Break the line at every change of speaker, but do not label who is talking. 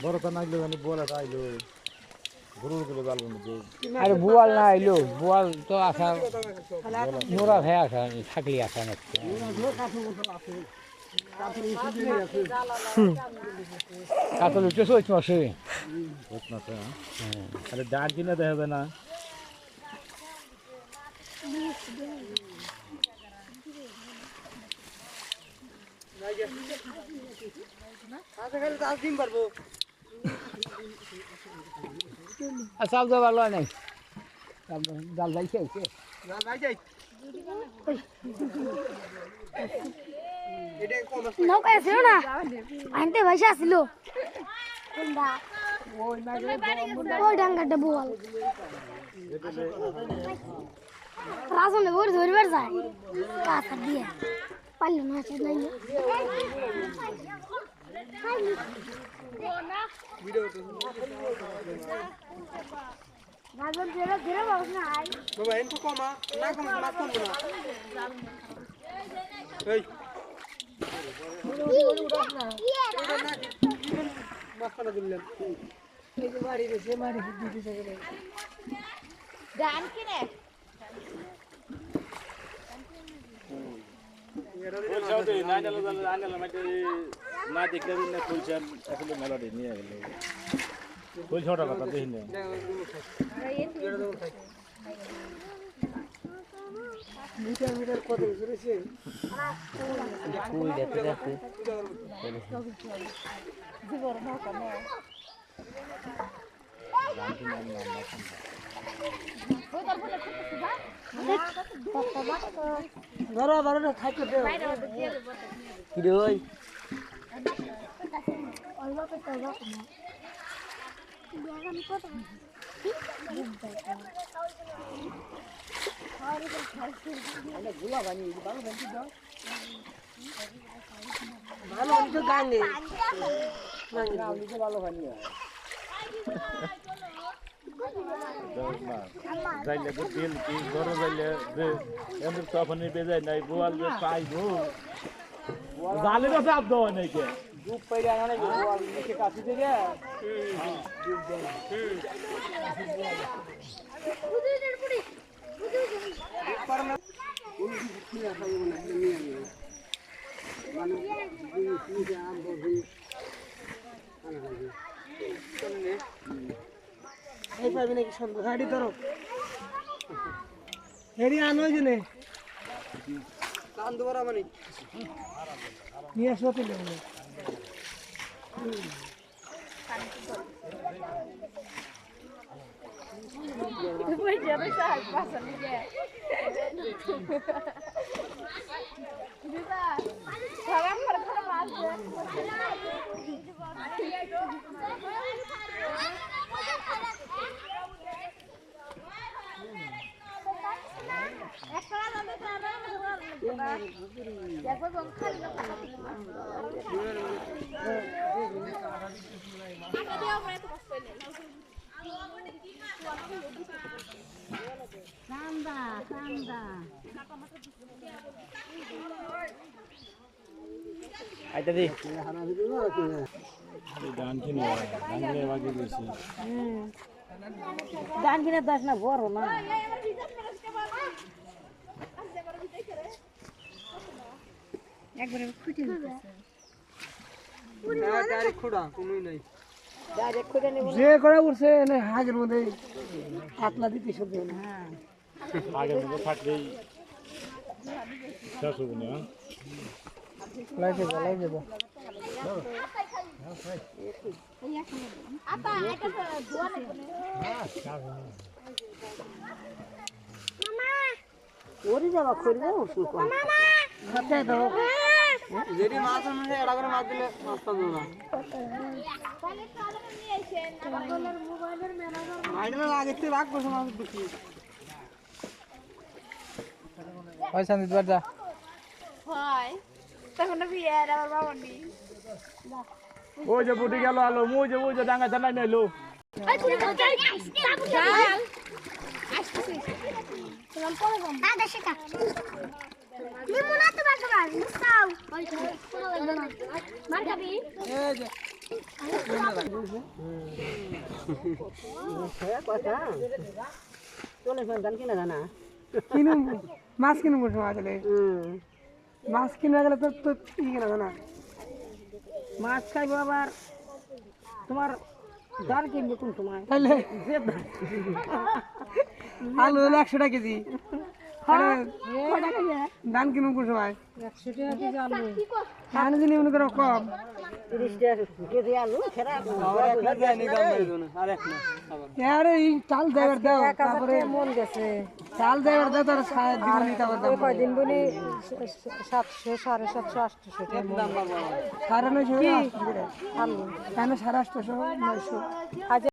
বড় তো নাইলো মানে বড় আইলো গরুগুলো জাল মধ্যে
আরে বুয়াল না আইলো বুয়াল তো আসা নোরা ভাই আসা থাকলি আসা না কাতল উঠে সোচ মাসে
আরে ডাক কিনা দেখা যায় না
সব ভালো নাই জাল যাইছে
নৌকা ছিল না আনতে ভাইসা ছিল ওই ডাঙ্গাটা বোয়াল রাজনে বড় ধরবার যায় কাঁচা দিয়ে পারলো না সে নাই রাজন ধরে ধরে বাবু না আই
বাবা এন্টু কমা না কমা না কমা এই মাছটা দিলেন এই যে বাড়ি রেছে মারি দিতে চাইলে
গান কিনে
না দেখলে না ফুলছান আসলে মেলাডি নিয়ে গেল ফুল ছোট কথা দেখি না
মিটার কত জুড়েছে
কুই দেখতে যাচ্ছে
ধরো ধরো খাইতে দে
কি রে ওই
অল্প তো অল্প না আমি কত
ভালো আমি তো গাইলে
ভালো বানি
যাইলে দিল কি গরু যাইলে যে এমন তখনই বেজায় নাই বোয়াল যে পাইবো জালের চাপ দেওয়া নাই কে
দুপ পাইরে আনা বোয়াল নিচে কাছে থেকে
বুঝুইদের পুরি
এই পাবি নাকি সুন্দর গাড়ি ধরো হেরি আনো জেনে কান দুবারা মানে নিয়ে আসো তুলে
ওই যাবে স্যার পাশে নিয়ে দিদা খারাপ করে মাছ
আইতা দি
গান কিনে বাকি দিয়েছি
গান কিনে দাস না বড় না
একবারে খুঁটে
ডাইরেক্ট খোড়া কোনোই নাই ডাইরেক্ট খোড়া নেব যে করা উঠছে এনে হাগের মধ্যে পাতলা দিতে শুধু হ্যাঁ
আগের মধ্যে থাকলেই শেষ হবে না
লাইতে যাবো
আপা এটা তো দোয়া নেই মামা
ওরে যাবা খড়ি দাও উঠছো কোন
মামা
হাতে দাও যেদি মাছ মানে এড়া করে মাছ দিলে মাছ পাবো না
তাহলে কালকে নিয়ে এসেন আমার মোবাইলের ম্যানেজার
আইডা আগে থেকে রাখ বসে মাছ দেখি
ওই সন্দীপ বাড়া
হয় তখন বিয়ের আমার বাবা নেই
ওই যে বুটি গেল আলো মুই যে ডাঙ্গা জানাই নাইলো
এই পুরি চাল চাল আসছে তোমার পরে বল আ দেশে কা নিমুনা তো বাবা মুসাও ওই তো মার খাবি
এই যে কিনুম মাছ কিনুম কোন সময় আসলে মাছ কিনা গেলে তো তো ঠিক কিনা জানা মাছ খাইবো আবার তোমার দান কিনবো কোন সময় তাহলে আলু হলো 100 টাকা কেজি ধান কিনুম কোন সময় 100 টাকা কেজি আলু ধান দিলে মনে করো কম 30 টাকা কেজি আলু সেটা আরে এই চাল দেবার দাও তারপরে মন গেছে চাল দেবার দাও তার দিন নিতে হবে কয়দিন বলি 700 750 800 টাকা দাম বাবা 950 আলু কেন 850 900